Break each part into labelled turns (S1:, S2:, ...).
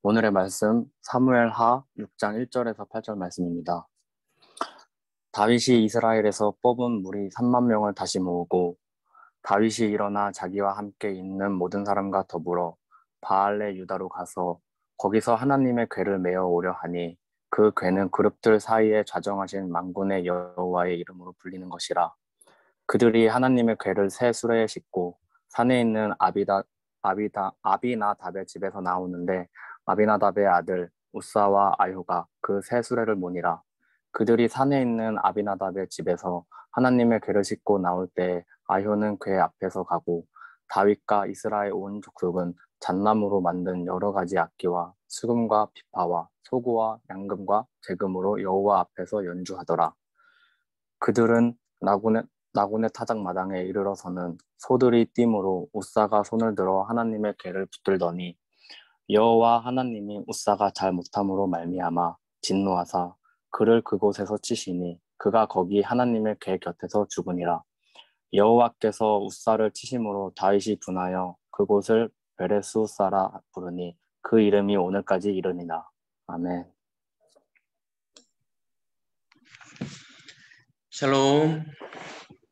S1: 오늘의 말씀 사무엘하 6장 1절에서 8절 말씀입니다. 다윗이 이스라엘에서 뽑은 무리 3만 명을 다시 모으고 다윗이 일어나 자기와 함께 있는 모든 사람과 더불어 바알레 유다로 가서 거기서 하나님의 궤를 메어 오려 하니 그 궤는 그룹들 사이에 좌정하신 만군의 여호와의 이름으로 불리는 것이라. 그들이 하나님의 궤를 새 수레에 싣고 산에 있는 아비나답의 집에서 나오는데 아비나답의 아들 우사와 아효가 그 새 수레를 모니라. 그들이 산에 있는 아비나답의 집에서 하나님의 궤를 싣고 나올 때 아효는 궤 앞에서 가고 다윗과 이스라엘 온 족속은 잣나무로 만든 여러 가지 악기와 수금과 비파와 소구와 양금과 제금으로 여호와 앞에서 연주하더라. 그들은 나군의 타작마당에 이르러서는 소들이 띠므로 우사가 손을 들어 하나님의 궤를 붙들더니 여호와 하나님이 우사가 잘 못함으로 말미암아 진노하사 그를 그곳에서 치시니 그가 거기 하나님의 궤 곁에서 죽으니라. 여호와께서 우사를 치심으로 다윗이 분하여 그곳을 베레스우사라 부르니 그 이름이 오늘까지 이르니라. 아멘.
S2: 샬롬.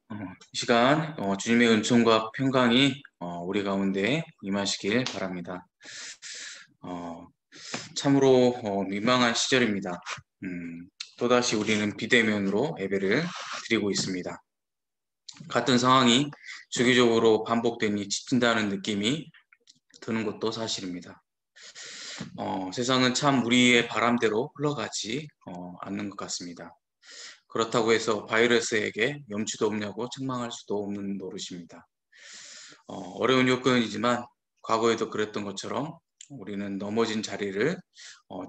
S2: 이 시간 주님의 은총과 평강이 우리 가운데 임하시길 바랍니다. 참으로 민망한 시절입니다. 또다시 우리는 비대면으로 예배를 드리고 있습니다. 같은 상황이 주기적으로 반복되니 지친다는 느낌이 드는 것도 사실입니다. 세상은 참 우리의 바람대로 흘러가지 않는 것 같습니다. 그렇다고 해서 바이러스에게 염치도 없냐고 책망할 수도 없는 노릇입니다. 어려운 여건이지만 과거에도 그랬던 것처럼 우리는 넘어진 자리를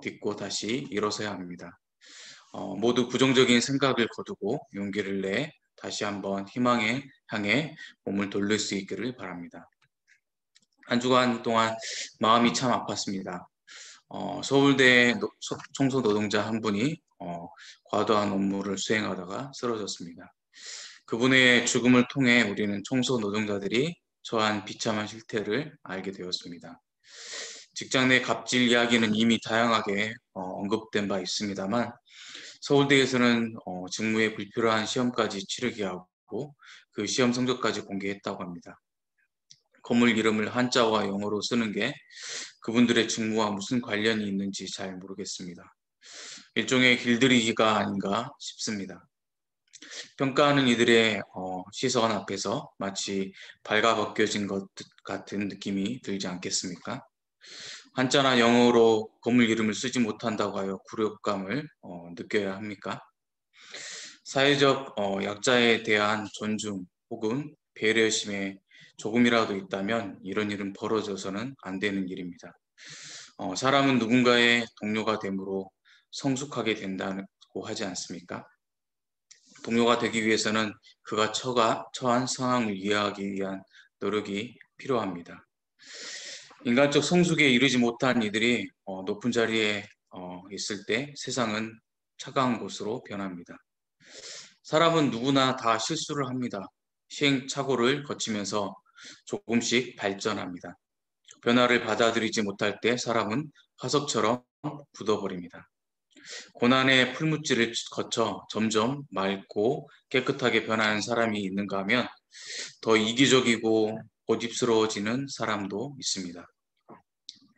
S2: 딛고 다시 일어서야 합니다. 모두 부정적인 생각을 거두고 용기를 내 다시 한번 희망에 향해 몸을 돌릴 수 있기를 바랍니다. 한 주간 동안 마음이 참 아팠습니다. 서울대 청소 노동자 한 분이 과도한 업무를 수행하다가 쓰러졌습니다. 그분의 죽음을 통해 우리는 청소 노동자들이 처한 비참한 실태를 알게 되었습니다. 직장 내 갑질 이야기는 이미 다양하게 언급된 바 있습니다만 서울대에서는 직무에 불필요한 시험까지 치르게 하고 그 시험 성적까지 공개했다고 합니다. 건물 이름을 한자와 영어로 쓰는 게 그분들의 직무와 무슨 관련이 있는지 잘 모르겠습니다. 일종의 길들이기가 아닌가 싶습니다. 평가하는 이들의 시선 앞에서 마치 발가벗겨진 것 같은 느낌이 들지 않겠습니까? 한자나 영어로 건물 이름을 쓰지 못한다고 하여 굴욕감을 느껴야 합니까? 사회적 약자에 대한 존중 혹은 배려심에 조금이라도 있다면 이런 일은 벌어져서는 안 되는 일입니다. 사람은 누군가의 동료가 되므로 성숙하게 된다고 하지 않습니까? 동료가 되기 위해서는 그가 처한 상황을 이해하기 위한 노력이 필요합니다. 인간적 성숙에 이르지 못한 이들이 높은 자리에 있을 때 세상은 차가운 곳으로 변합니다. 사람은 누구나 다 실수를 합니다. 시행착오를 거치면서 조금씩 발전합니다. 변화를 받아들이지 못할 때 사람은 화석처럼 굳어버립니다. 고난의 풀무질을 거쳐 점점 맑고 깨끗하게 변하는 사람이 있는가 하면 더 이기적이고 고집스러워지는 사람도 있습니다.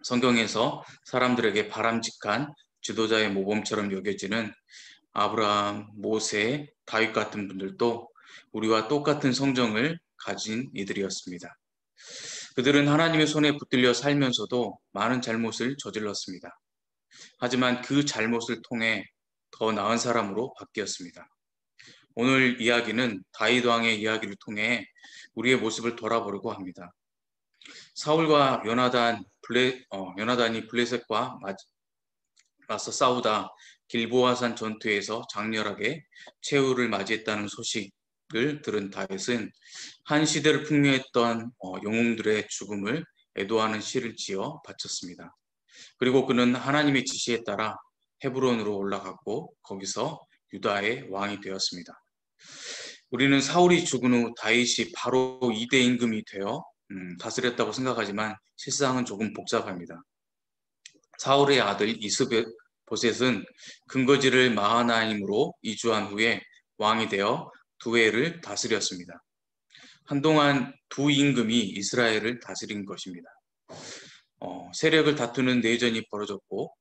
S2: 성경에서 사람들에게 바람직한 지도자의 모범처럼 여겨지는 아브라함, 모세, 다윗 같은 분들도 우리와 똑같은 성정을 가진 이들이었습니다. 그들은 하나님의 손에 붙들려 살면서도 많은 잘못을 저질렀습니다. 하지만 그 잘못을 통해 더 나은 사람으로 바뀌었습니다. 오늘 이야기는 다윗 왕의 이야기를 통해 우리의 모습을 돌아보려고 합니다. 사울과 요나단이 블레셋과 맞서 싸우다 길보아산 전투에서 장렬하게 최후를 맞이했다는 소식을 들은 다윗은 한 시대를 풍미했던 영웅들의 죽음을 애도하는 시를 지어 바쳤습니다. 그리고 그는 하나님의 지시에 따라 헤브론으로 올라갔고 거기서 유다의 왕이 되었습니다. 우리는 사울이 죽은 후 다윗이 바로 2대 임금이 되어 다스렸다고 생각하지만 실상은 조금 복잡합니다. 사울의 아들 이스보셋은 근거지를 마하나임으로 이주한 후에 왕이 되어 두 해를 다스렸습니다. 한동안 두 임금이 이스라엘을 다스린 것입니다. 세력을 다투는 내전이 벌어졌고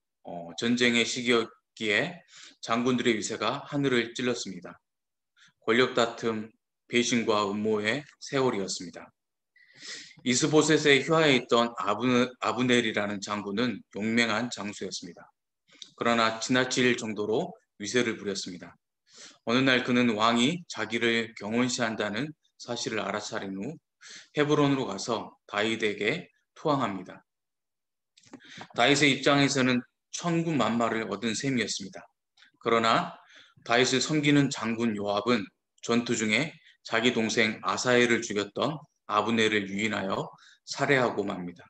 S2: 전쟁의 시기였기에 장군들의 위세가 하늘을 찔렀습니다. 권력 다툼, 배신과 음모의 세월이었습니다. 이스보셋의 휘하에 있던 아브넬이라는 장군은 용맹한 장수였습니다. 그러나 지나칠 정도로 위세를 부렸습니다. 어느 날 그는 왕이 자기를 경원시한다는 사실을 알아차린 후 헤브론으로 가서 다윗에게 투항합니다. 다윗의 입장에서는 천군만마를 얻은 셈이었습니다. 그러나 다윗을 섬기는 장군 요압은 전투 중에 자기 동생 아사엘을 죽였던 아브넬을 유인하여 살해하고 맙니다.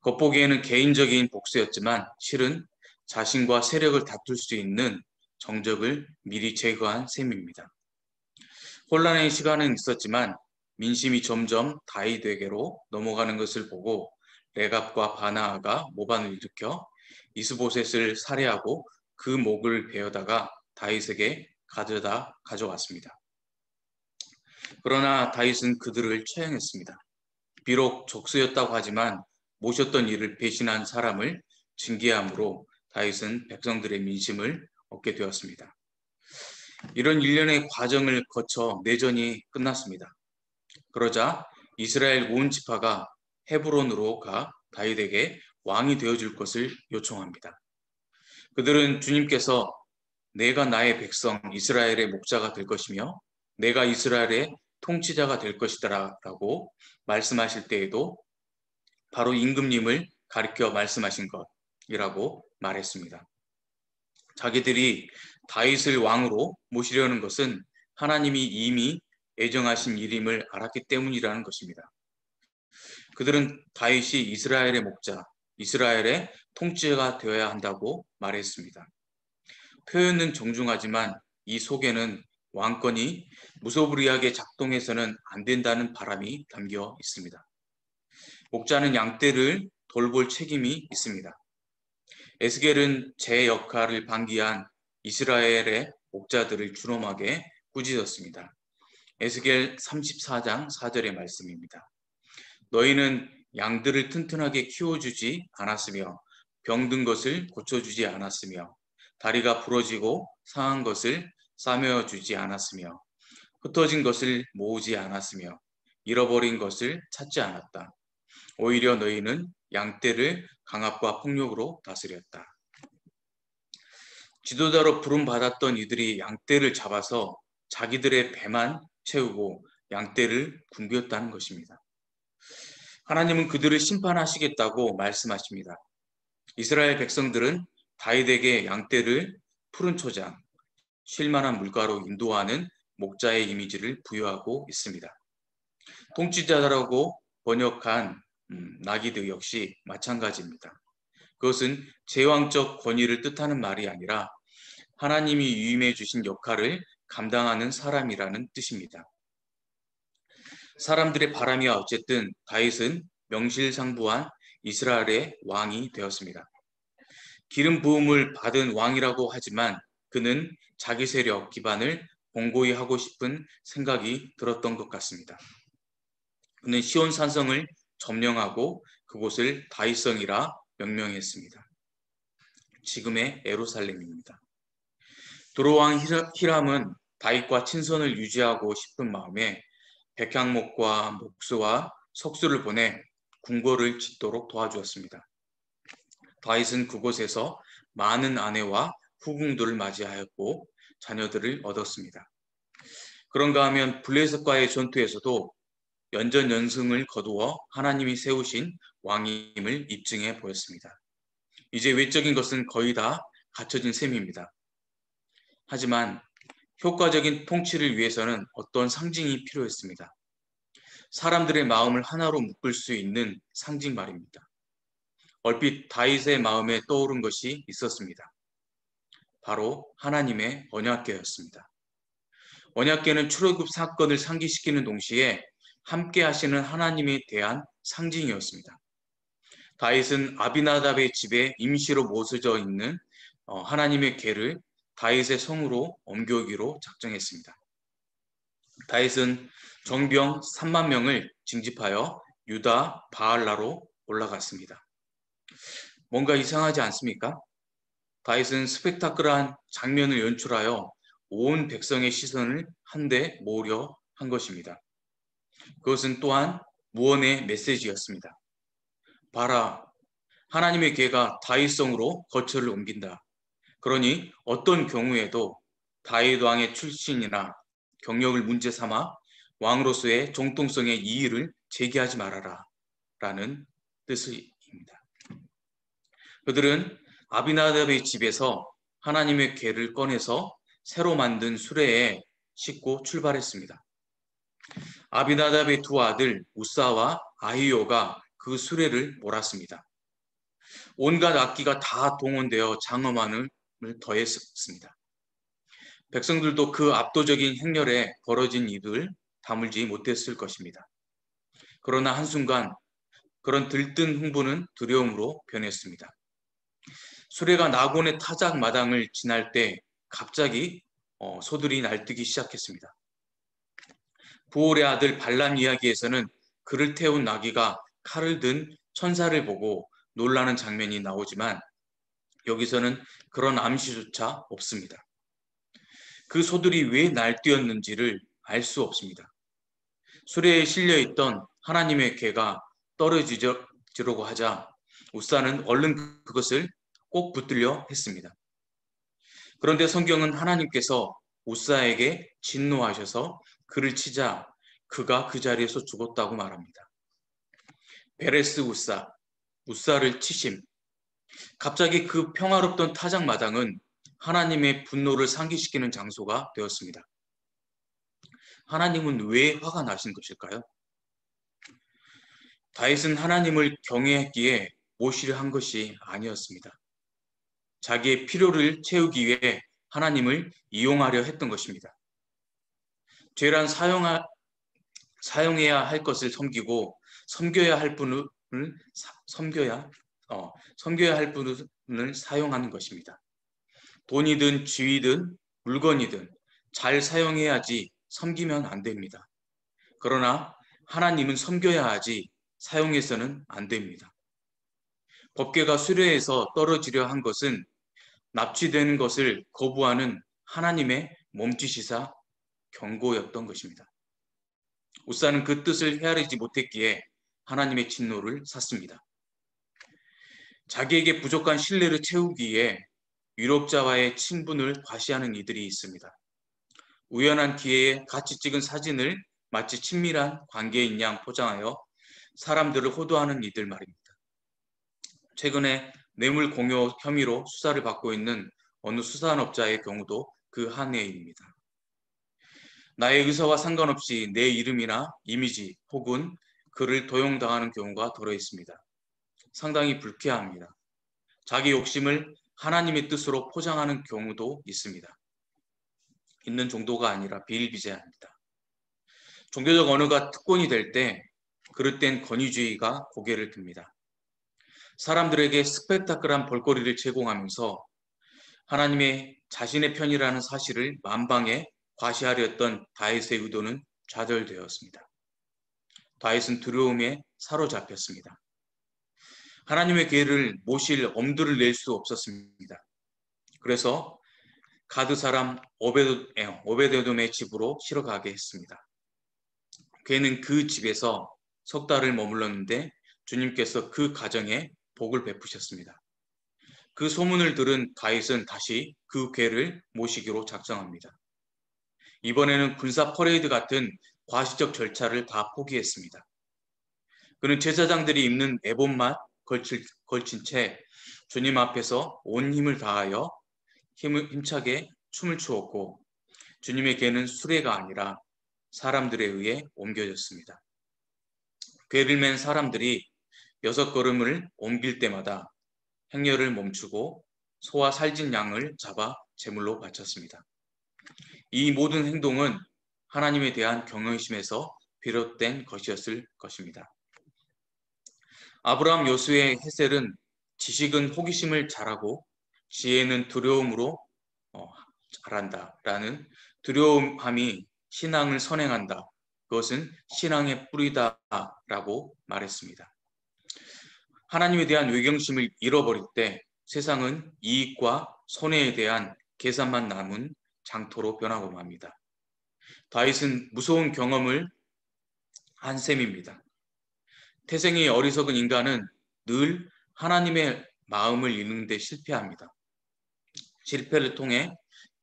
S2: 겉보기에는 개인적인 복수였지만 실은 자신과 세력을 다툴 수 있는 정적을 미리 제거한 셈입니다. 혼란의 시간은 있었지만 민심이 점점 다윗에게로 넘어가는 것을 보고 레갑과 바나아가 모반을 일으켜 이스보셋을 살해하고 그 목을 베어다가 다윗에게 가져왔습니다. 그러나 다윗은 그들을 처형했습니다. 비록 적수였다고 하지만 모셨던 이를 배신한 사람을 징계함으로 다윗은 백성들의 민심을 얻게 되었습니다. 이런 일련의 과정을 거쳐 내전이 끝났습니다. 그러자 이스라엘 온 지파가 헤브론으로 가 다윗에게 왕이 되어줄 것을 요청합니다. 그들은 주님께서 내가 나의 백성 이스라엘의 목자가 될 것이며 내가 이스라엘의 통치자가 될 것이다라고 말씀하실 때에도 바로 임금님을 가리켜 말씀하신 것이라고 말했습니다. 자기들이 다윗을 왕으로 모시려는 것은 하나님이 이미 예정하신 일임을 알았기 때문이라는 것입니다. 그들은 다윗이 이스라엘의 목자, 이스라엘의 통치자가 되어야 한다고 말했습니다. 표현은 정중하지만 이 속에는 왕권이 무소불위하게 작동해서는 안 된다는 바람이 담겨 있습니다. 목자는 양떼를 돌볼 책임이 있습니다. 에스겔은 제 역할을 방기한 이스라엘의 목자들을 준엄하게 꾸짖었습니다. 에스겔 34장 4절의 말씀입니다. 너희는 양들을 튼튼하게 키워주지 않았으며 병든 것을 고쳐주지 않았으며 다리가 부러지고 상한 것을 싸매어주지 않았으며 흩어진 것을 모으지 않았으며 잃어버린 것을 찾지 않았다. 오히려 너희는 양떼를 강압과 폭력으로 다스렸다. 지도자로 부름받았던 이들이 양떼를 잡아서 자기들의 배만 채우고 양떼를 굶겼다는 것입니다. 하나님은 그들을 심판하시겠다고 말씀하십니다. 이스라엘 백성들은 다윗에게 양떼를 푸른 초장, 쉴만한 물가로 인도하는 목자의 이미지를 부여하고 있습니다. 통치자라고 번역한 나기드 역시 마찬가지입니다. 그것은 제왕적 권위를 뜻하는 말이 아니라 하나님이 위임해 주신 역할을 감당하는 사람이라는 뜻입니다. 사람들의 바람이야 어쨌든 다윗은 명실상부한 이스라엘의 왕이 되었습니다. 기름 부음을 받은 왕이라고 하지만 그는 자기 세력 기반을 공고히 하고 싶은 생각이 들었던 것 같습니다. 그는 시온 산성을 점령하고 그곳을 다윗성이라 명명했습니다. 지금의 예루살렘입니다. 도로왕 히람은 다윗과 친선을 유지하고 싶은 마음에 백향목과 목수와 석수를 보내 궁궐을 짓도록 도와주었습니다. 다윗은 그곳에서 많은 아내와 후궁들을 맞이하였고 자녀들을 얻었습니다. 그런가 하면 블레셋과의 전투에서도 연전연승을 거두어 하나님이 세우신 왕임을 입증해 보였습니다. 이제 외적인 것은 거의 다 갖춰진 셈입니다. 하지만 효과적인 통치를 위해서는 어떤 상징이 필요했습니다. 사람들의 마음을 하나로 묶을 수 있는 상징 말입니다. 얼핏 다윗의 마음에 떠오른 것이 있었습니다. 바로 하나님의 언약궤였습니다. 언약궤는 출애굽 사건을 상기시키는 동시에 함께 하시는 하나님에 대한 상징이었습니다. 다윗은 아비나답의 집에 임시로 모셔져 있는 하나님의 궤를 다윗의 성으로 옮겨오기로 작정했습니다. 다윗은 정병 3만 명을 징집하여 유다 바알라로 올라갔습니다. 뭔가 이상하지 않습니까? 다윗은 스펙타클한 장면을 연출하여 온 백성의 시선을 한데 모으려 한 것입니다. 그것은 또한 무언의 메시지였습니다. 봐라, 하나님의 궤가 다윗성으로 거처를 옮긴다. 그러니 어떤 경우에도 다윗 왕의 출신이나 경력을 문제 삼아 왕으로서의 정통성의 이의를 제기하지 말아라 라는 뜻입니다. 그들은 아비나답의 집에서 하나님의 궤를 꺼내서 새로 만든 수레에 싣고 출발했습니다. 아비나답의 두 아들 우사와 아히요가 그 수레를 몰았습니다. 온갖 악기가 다 동원되어 장엄함을 더했습니다. 백성들도 그 압도적인 행렬에 벌어진 일을 다물지 못했을 것입니다. 그러나 한순간 그런 들뜬 흥분은 두려움으로 변했습니다. 수레가 나곤의 타작 마당을 지날 때 갑자기 소들이 날뛰기 시작했습니다. 부올의 아들 발람 이야기에서는 그를 태운 나귀가 칼을 든 천사를 보고 놀라는 장면이 나오지만 여기서는 그런 암시조차 없습니다. 그 소들이 왜 날뛰었는지를 알 수 없습니다. 수레에 실려있던 하나님의 궤가 떨어지려고 하자 우사는 얼른 그것을 꼭 붙들려 했습니다. 그런데 성경은 하나님께서 우사에게 진노하셔서 그를 치자 그가 그 자리에서 죽었다고 말합니다. 베레스 우사를 치심. 갑자기 그 평화롭던 타작마당은 하나님의 분노를 상기시키는 장소가 되었습니다. 하나님은 왜 화가 나신 것일까요? 다윗은 하나님을 경외했기에 모시려 한 것이 아니었습니다. 자기의 필요를 채우기 위해 하나님을 이용하려 했던 것입니다. 죄란 사용해야 할 것을 섬기고 섬겨야 할 분을 사용하는 것입니다. 돈이든 지위든 물건이든 잘 사용해야지 섬기면 안 됩니다. 그러나 하나님은 섬겨야 하지 사용해서는 안 됩니다. 법궤가 수레에서 떨어지려 한 것은 납치되는 것을 거부하는 하나님의 몸짓이사 경고였던 것입니다. 우사는 그 뜻을 헤아리지 못했기에 하나님의 진노를 샀습니다. 자기에게 부족한 신뢰를 채우기 위해 유럽자와의 친분을 과시하는 이들이 있습니다. 우연한 기회에 같이 찍은 사진을 마치 친밀한 관계인 양 포장하여 사람들을 호도하는 이들 말입니다. 최근에 뇌물 공여 혐의로 수사를 받고 있는 어느 수산업자의 경우도 그 한 해입니다. 나의 의사와 상관없이 내 이름이나 이미지 혹은 그를 도용당하는 경우가 덜어 있습니다. 상당히 불쾌합니다. 자기 욕심을 하나님의 뜻으로 포장하는 경우도 있습니다. 있는 정도가 아니라 비일비재합니다. 종교적 언어가 특권이 될 때 그릇된 권위주의가 고개를 듭니다. 사람들에게 스펙타클한 볼거리를 제공하면서 하나님의 자신의 편이라는 사실을 만방에 과시하려 했던 다윗의 의도는 좌절되었습니다. 다윗은 두려움에 사로잡혔습니다. 하나님의 궤를 모실 엄두를 낼 수 없었습니다. 그래서 가드 사람 오베데돔의 집으로 실어가게 했습니다. 궤는 그 집에서 석 달을 머물렀는데 주님께서 그 가정에 복을 베푸셨습니다. 그 소문을 들은 다윗은 다시 그 궤를 모시기로 작정합니다. 이번에는 군사 퍼레이드 같은 과시적 절차를 다 포기했습니다. 그는 제사장들이 입는 에봇만 걸친 채 주님 앞에서 온 힘을 다하여 힘차게 춤을 추었고 주님의 궤는 수레가 아니라 사람들에 의해 옮겨졌습니다. 궤를 맨 사람들이 6걸음을 옮길 때마다 행렬을 멈추고 소와 살진 양을 잡아 제물로 바쳤습니다. 이 모든 행동은 하나님에 대한 경외심에서 비롯된 것이었을 것입니다. 아브라함, 요수의 헤셀은 지식은 호기심을 잘하고 지혜는 두려움으로 잘한다라는 두려움함이 신앙을 선행한다. 그것은 신앙의 뿌리다라고 말했습니다. 하나님에 대한 외경심을 잃어버릴 때 세상은 이익과 손해에 대한 계산만 남은 장터로 변하고 맙니다. 다윗은 무서운 경험을 한 셈입니다. 태생이 어리석은 인간은 늘 하나님의 마음을 읽는 데 실패합니다. 실패를 통해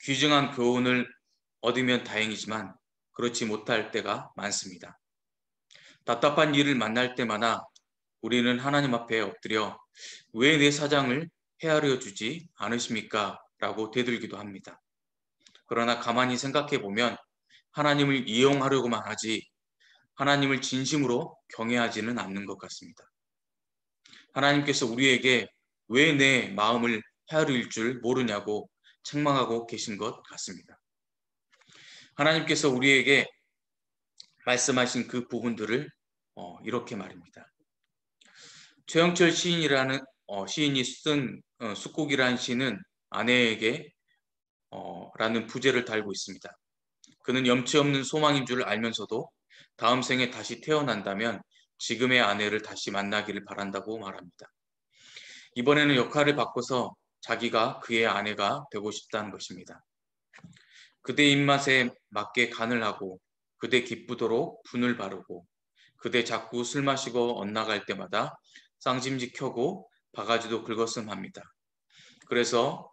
S2: 귀중한 교훈을 얻으면 다행이지만 그렇지 못할 때가 많습니다. 답답한 일을 만날 때마다 우리는 하나님 앞에 엎드려 왜 내 사장을 헤아려 주지 않으십니까? 라고 되들기도 합니다. 그러나 가만히 생각해 보면 하나님을 이용하려고만 하지 하나님을 진심으로 경외하지는 않는 것 같습니다. 하나님께서 우리에게 왜 내 마음을 헤아릴 줄 모르냐고 책망하고 계신 것 같습니다. 하나님께서 우리에게 말씀하신 그 부분들을 이렇게 말입니다. 최영철 시인이라는 시인이 쓴 숫곡이라는 시는 아내에게 라는 부제를 달고 있습니다. 그는 염치 없는 소망인 줄 알면서도 다음 생에 다시 태어난다면 지금의 아내를 다시 만나기를 바란다고 말합니다. 이번에는 역할을 바꿔서 자기가 그의 아내가 되고 싶다는 것입니다. 그대 입맛에 맞게 간을 하고 그대 기쁘도록 분을 바르고 그대 자꾸 술 마시고 엇나갈 때마다 쌍심지 켜고 바가지도 긁었음 합니다. 그래서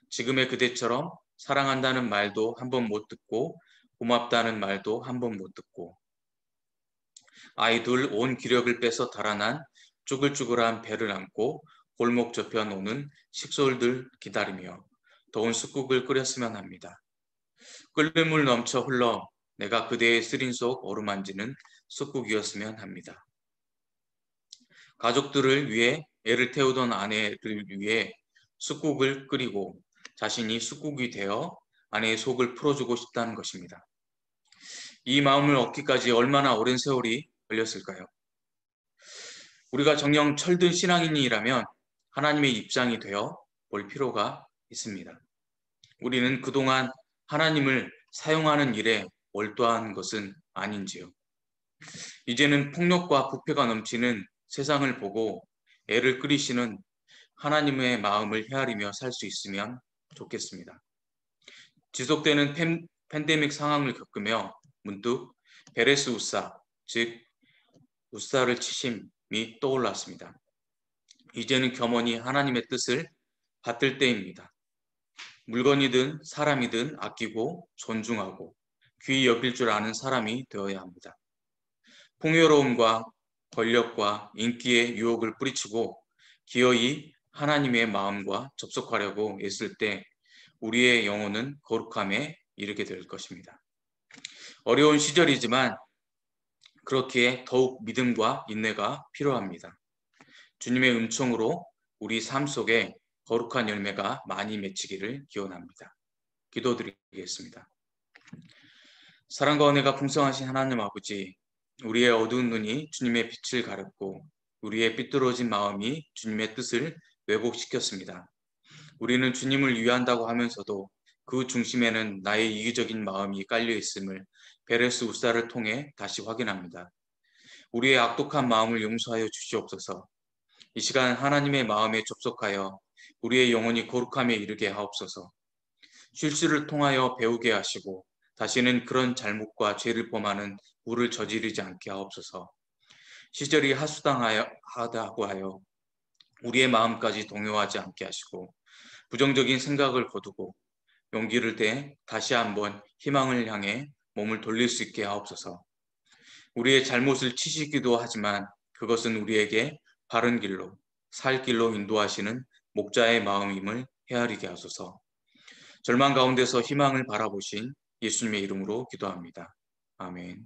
S2: 지금의 그대처럼 사랑한다는 말도 한 번 못 듣고 고맙다는 말도 한 번 못 듣고 아이 둘 온 기력을 빼서 달아난 쭈글쭈글한 배를 안고 골목 접혀 노는 식솔들 기다리며 더운 쑥국을 끓였으면 합니다. 끓는 물 넘쳐 흘러 내가 그대의 쓰린 속 어루만지는 쑥국이었으면 합니다. 가족들을 위해 애를 태우던 아내를 위해 쑥국을 끓이고 자신이 쑥국이 되어 아내의 속을 풀어주고 싶다는 것입니다. 이 마음을 얻기까지 얼마나 오랜 세월이 걸렸을까요? 우리가 정녕 철든 신앙인이라면 하나님의 입장이 되어 볼 필요가 있습니다. 우리는 그동안 하나님을 사용하는 일에 몰두한 것은 아닌지요. 이제는 폭력과 부패가 넘치는 세상을 보고 애를 끓이시는 하나님의 마음을 헤아리며 살 수 있으면 좋겠습니다. 지속되는 팬데믹 상황을 겪으며 문득 베레스 우사, 즉 우사를 치심이 떠올랐습니다. 이제는 겸허히 하나님의 뜻을 받들 때입니다. 물건이든 사람이든 아끼고 존중하고 귀히 여길 줄 아는 사람이 되어야 합니다. 풍요로움과 권력과 인기의 유혹을 뿌리치고 기어이 하나님의 마음과 접속하려고 애쓸 때 우리의 영혼은 거룩함에 이르게 될 것입니다. 어려운 시절이지만 그렇기에 더욱 믿음과 인내가 필요합니다. 주님의 은총으로 우리 삶 속에 거룩한 열매가 많이 맺히기를 기원합니다. 기도드리겠습니다. 사랑과 은혜가 풍성하신 하나님 아버지, 우리의 어두운 눈이 주님의 빛을 가렸고 우리의 삐뚤어진 마음이 주님의 뜻을 왜곡시켰습니다. 우리는 주님을 위한다고 하면서도 그 중심에는 나의 이기적인 마음이 깔려 있음을 베레스 우사를 통해 다시 확인합니다. 우리의 악독한 마음을 용서하여 주시옵소서. 이 시간 하나님의 마음에 접속하여 우리의 영혼이 거룩함에 이르게 하옵소서. 실수를 통하여 배우게 하시고 다시는 그런 잘못과 죄를 범하는 우를 저지르지 않게 하옵소서. 시절이 하수당하다고 하여 우리의 마음까지 동요하지 않게 하시고 부정적인 생각을 거두고 용기를 내 다시 한번 희망을 향해 몸을 돌릴 수 있게 하옵소서. 우리의 잘못을 치시기도 하지만 그것은 우리에게 바른 길로, 살 길로 인도하시는 목자의 마음임을 헤아리게 하소서. 절망 가운데서 희망을 바라보신 예수님의 이름으로 기도합니다. 아멘.